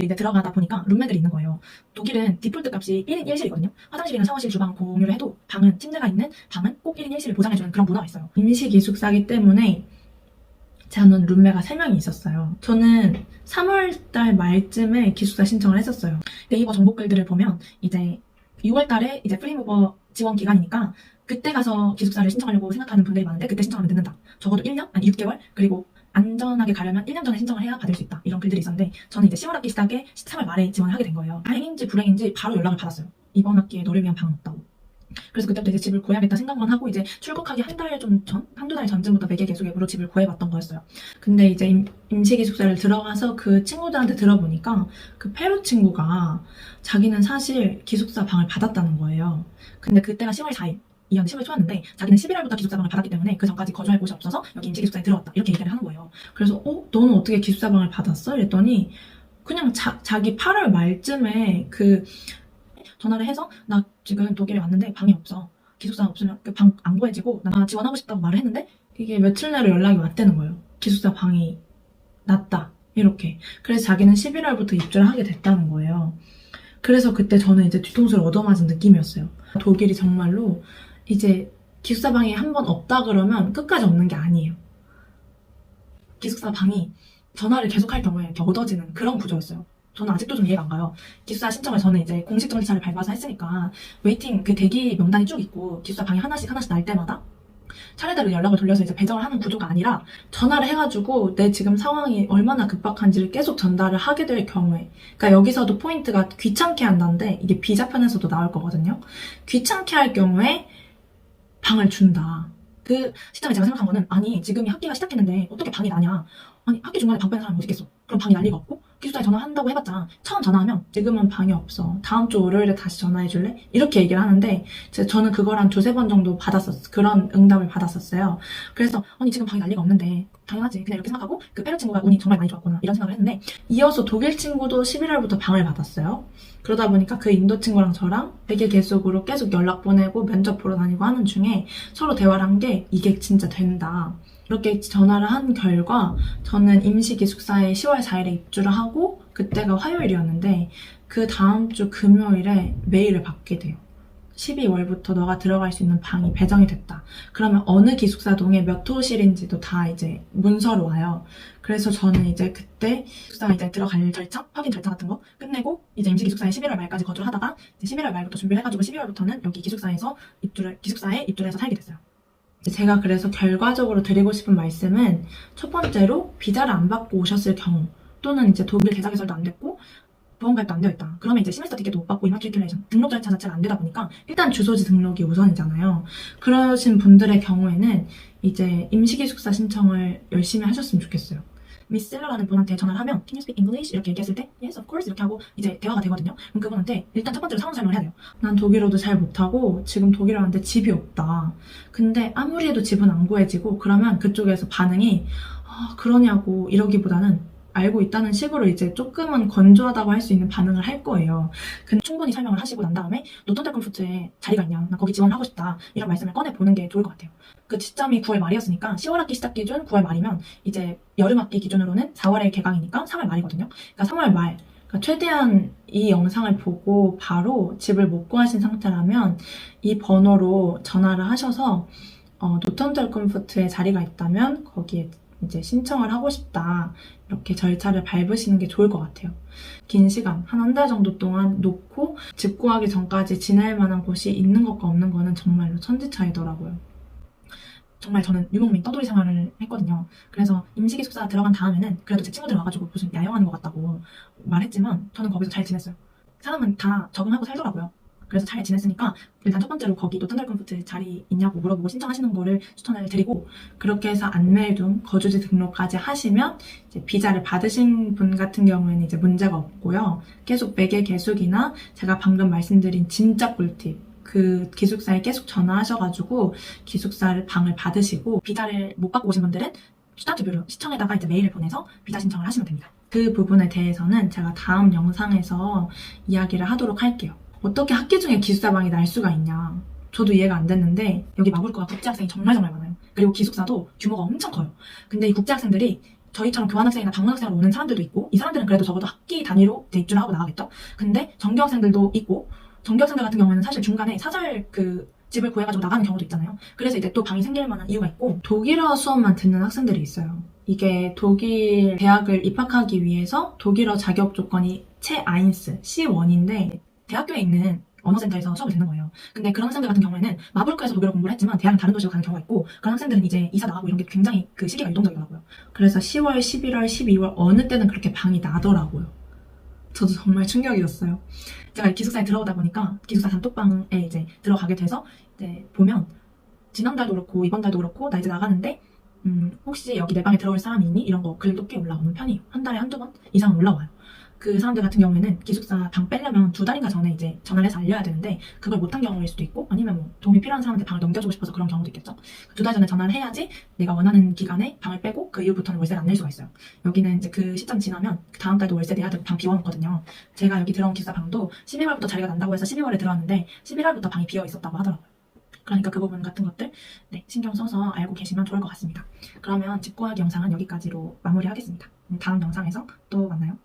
이제 들어가다 보니까 룸메들이 있는 거예요. 독일은 디폴트 값이 1인 1실이거든요. 화장실이나 샤워실, 주방 공유를 해도 방은, 침대가 있는 방은 꼭 1인 1실을 보장해주는 그런 문화가 있어요. 임시기숙사기 때문에 저는 룸메가 3명이 있었어요. 저는 3월달 말쯤에 기숙사 신청을 했었어요. 네이버 정보글들을 보면 이제 6월달에 이제 프리무버 지원 기간이니까 그때 가서 기숙사를 신청하려고 생각하는 분들이 많은데 그때 신청하면 늦는다. 적어도 1년? 아니 6개월? 그리고 안전하게 가려면 1년 전에 신청을 해야 받을 수 있다. 이런 글들이 있었는데 저는 이제 10월 학기 시작에 3월 말에 지원을 하게 된 거예요. 다행인지 불행인지 바로 연락을 받았어요. 이번 학기에 너를 위한 방은 없다고. 그래서 그때부터 이제 집을 구해야겠다 생각만 하고 이제 출국하기 한 달 좀 전? 한두 달 전쯤부터 매개 계속 앱으로 집을 구해봤던 거였어요. 근데 이제 임시기숙사를 들어가서 그 친구들한테 들어보니까 그 페루 친구가 자기는 사실 기숙사 방을 받았다는 거예요. 근데 그때가 10월 4일. 2년 10월 초였는데 자기는 11월부터 기숙사 방을 받았기 때문에 그 전까지 거주할 곳이 없어서 여기 임시기숙사에 들어왔다. 이렇게 얘기를 하는 거예요. 그래서 너는 어떻게 기숙사 방을 받았어? 이랬더니 그냥 자기 8월 말쯤에 그 전화를 해서 나 지금 독일에 왔는데 방이 없어. 기숙사 없으면 그 방 안 구해지고 나 지원하고 싶다고 말을 했는데 이게 며칠 내로 연락이 왔다는 거예요. 기숙사 방이 났다. 이렇게. 그래서 자기는 11월부터 입주를 하게 됐다는 거예요. 그래서 그때 저는 이제 뒤통수를 얻어맞은 느낌이었어요. 독일이 정말로 이제 기숙사 방이 한 번 없다 그러면 끝까지 없는 게 아니에요. 기숙사 방이 전화를 계속할 경우에 이렇게 얻어지는 그런 구조였어요. 저는 아직도 좀 이해가 안 가요. 기숙사 신청을 저는 이제 공식 절차를 밟아서 했으니까 웨이팅 그 대기 명단이 쭉 있고 기숙사 방이 하나씩 날 때마다 차례대로 연락을 돌려서 이제 배정을 하는 구조가 아니라 전화를 해가지고 내 지금 상황이 얼마나 급박한지를 계속 전달을 하게 될 경우에 그러니까 여기서도 포인트가 귀찮게 한다는데 이게 비자편에서도 나올 거거든요. 귀찮게 할 경우에 방을 준다. 그 시점에 제가 생각한 거는 아니 지금이 학기가 시작했는데 어떻게 방이 나냐. 아니 학기 중간에 방 빼는 사람이 어디 있겠어. 그럼 방이 날 리가 없고 기숙사에 전화한다고 해봤자 처음 전화하면 지금은 방이 없어. 다음 주 월요일에 다시 전화해줄래? 이렇게 얘기를 하는데 저는 그걸 한 두세 번 정도 그런 응답을 받았었어요. 그래서 아니 지금 방이 날 리가 없는데 당연하지. 그냥 이렇게 생각하고 그 페루 친구가 운이 정말 많이 좋았구나 이런 생각을 했는데 이어서 독일 친구도 11월부터 방을 받았어요. 그러다 보니까 그 인도 친구랑 저랑 되게 계속으로 계속 연락 보내고 면접 보러 다니고 하는 중에 서로 대화를 한 게 이게 진짜 된다. 이렇게 전화를 한 결과 저는 임시기숙사에 10월 4일에 입주를 하고 그때가 화요일이었는데 그 다음 주 금요일에 메일을 받게 돼요. 12월부터 너가 들어갈 수 있는 방이 배정이 됐다. 그러면 어느 기숙사동에 몇 호실인지도 다 이제 문서로 와요. 그래서 저는 이제 그때 기숙사 이제 들어갈 절차, 확인 절차 같은 거 끝내고 이제 임시기숙사에 11월 말까지 거주를 하다가 이제 11월 말부터 준비를 해가지고 12월부터는 여기 기숙사에 입주를 해서 살게 됐어요. 제가 그래서 결과적으로 드리고 싶은 말씀은 첫 번째로 비자를 안 받고 오셨을 경우 또는 이제 독일 계좌 개설도 안 됐고 보험가입도 안 되어 있다. 그러면 이제 시메스터 티켓도 못 받고 이마트리큘레이션 등록 절차 자체가 안 되다 보니까 일단 주소지 등록이 우선이잖아요. 그러신 분들의 경우에는 이제 임시기숙사 신청을 열심히 하셨으면 좋겠어요. 미스 셀러라는 분한테 전화를 하면 Can you speak English? 이렇게 얘기했을 때 Yes, of course 이렇게 하고 이제 대화가 되거든요. 그럼 그분한테 일단 첫 번째로 상황 설명을 해야 돼요. 난 독일어도 잘 못하고 지금 독일어 하는데 집이 없다. 근데 아무리 해도 집은 안 구해지고 그러면 그쪽에서 반응이 그러냐고 이러기보다는 알고 있다는 식으로 이제 조금은 건조하다고 할 수 있는 반응을 할 거예요. 근데 충분히 설명을 하시고 난 다음에 노턴델컴푸트에 자리가 있냐, 나 거기 지원하고 싶다 이런 말씀을 꺼내보는 게 좋을 것 같아요. 그 시점이 9월 말이었으니까 10월 학기 시작 기준 9월 말이면 이제 여름 학기 기준으로는 4월에 개강이니까 3월 말이거든요. 그러니까 3월 말 그러니까 최대한 이 영상을 보고 바로 집을 못 구하신 상태라면 이 번호로 전화를 하셔서 노턴델컴푸트에 자리가 있다면 거기에 이제 신청을 하고 싶다 이렇게 절차를 밟으시는 게 좋을 것 같아요. 긴 시간, 한 달 정도 동안 놓고 집 구하기 전까지 지낼 만한 곳이 있는 것과 없는 거는 정말로 천지 차이더라고요. 정말 저는 유목민 떠돌이 생활을 했거든요. 그래서 임시기숙사 들어간 다음에는 그래도 제 친구들 와가지고 무슨 야영하는 것 같다고 말했지만 저는 거기서 잘 지냈어요. 사람은 다 적응하고 살더라고요. 그래서 잘 지냈으니까 일단 첫 번째로 거기 노턴델컴푸트 자리 있냐고 물어보고 신청하시는 거를 추천을 드리고 그렇게 해서 안멜둔 거주지 등록까지 하시면 이제 비자를 받으신 분 같은 경우에는 이제 문제가 없고요. 계속 매개 계속이나 제가 방금 말씀드린 진짜 꿀팁 그 기숙사에 계속 전화하셔가지고 기숙사를 방을 받으시고 비자를 못 받고 오신 분들은 스타트뷰로 시청에다가 이제 메일을 보내서 비자 신청을 하시면 됩니다. 그 부분에 대해서는 제가 다음 영상에서 이야기를 하도록 할게요. 어떻게 학기 중에 기숙사 방이 날 수가 있냐. 저도 이해가 안 됐는데 여기 마구르코가 국제학생이 정말 많아요. 그리고 기숙사도 규모가 엄청 커요. 근데 이 국제학생들이 저희처럼 교환학생이나 방문학생으로 오는 사람들도 있고, 이 사람들은 그래도 적어도 학기 단위로 이제 입주를 하고 나가겠죠. 근데 정규학생들도 있고, 정규학생들 같은 경우에는 사실 중간에 사설 집을 구해가지고 나가는 경우도 있잖아요. 그래서 이제 또 방이 생길 만한 이유가 있고, 독일어 수업만 듣는 학생들이 있어요. 이게 독일 대학을 입학하기 위해서 독일어 자격 조건이 체아인스 C1인데, 대학교에 있는 언어센터에서 수업을 듣는 거예요. 근데 그런 학생들 같은 경우에는 마부르크에서 독일어 공부를 했지만 대학은 다른 도시로 가는 경우가 있고, 그런 학생들은 이제 이사 나가고 이런 게 굉장히 그 시기가 유동적이더라고요. 그래서 10월, 11월, 12월 어느 때는 그렇게 방이 나더라고요. 저도 정말 충격이었어요. 제가 기숙사에 들어오다 보니까 기숙사 단톡방에 이제 들어가게 돼서 이제 보면 지난달도 그렇고 이번 달도 그렇고 나 이제 나가는데 혹시 여기 내 방에 들어올 사람이 있니? 이런 거 글도 꽤 올라오는 편이에요. 한 달에 한두 번 이상은 올라와요. 그 사람들 같은 경우에는 기숙사 방 빼려면 2달인가 전에 이제 전화를 해서 알려야 되는데 그걸 못한 경우일 수도 있고, 아니면 뭐 도움이 필요한 사람한테 방을 넘겨주고 싶어서 그런 경우도 있겠죠. 2달 전에 전화를 해야지 내가 원하는 기간에 방을 빼고 그 이후부터는 월세를 안 낼 수가 있어요. 여기는 이제 그 시점 지나면 그 다음 달도 월세 내야 되고 방 비워놓거든요. 제가 여기 들어온 기숙사 방도 12월부터 자리가 난다고 해서 12월에 들어왔는데 11월부터 방이 비어 있었다고 하더라고요. 그러니까 그 부분 같은 것들 신경 써서 알고 계시면 좋을 것 같습니다. 그러면 집 구하기 영상은 여기까지로 마무리하겠습니다. 다음 영상에서 또 만나요.